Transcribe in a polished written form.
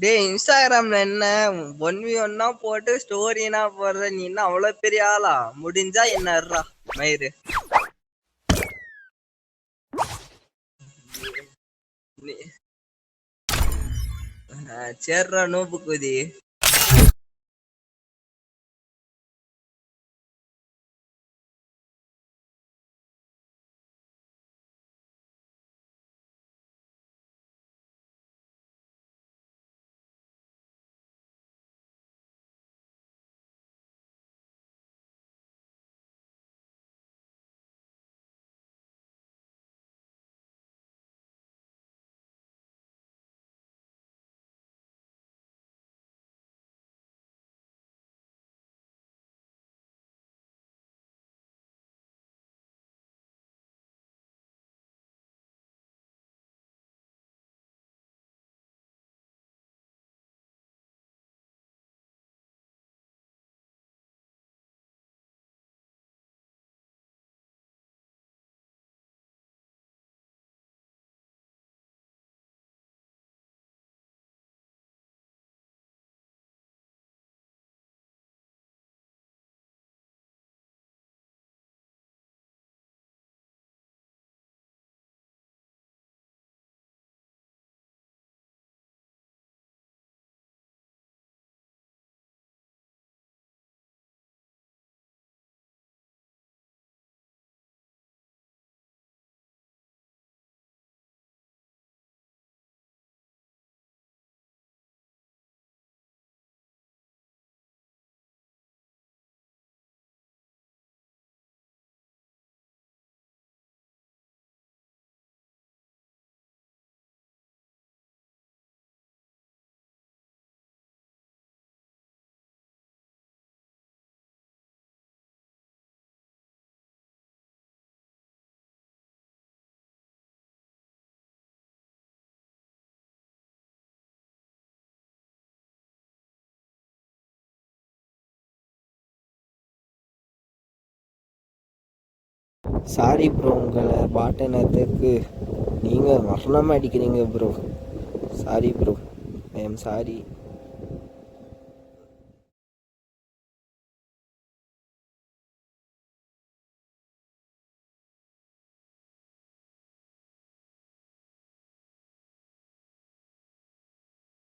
டேய் இன்ஸ்டாகிராம்ல என்ன 1v1 போட்டு ஸ்டோரினா போடுற, நீ என்ன அவ்வளவு பெரிய ஆளா? முடிஞ்சா என்னறா மயிறு சேர்றா நோப்பு குதி. சாரி ப்ரோ, உங்களை பாட்டனத்துக்கு நீங்கள் மரணமாக அடிக்கிறீங்க bro. Sorry bro, I am sorry.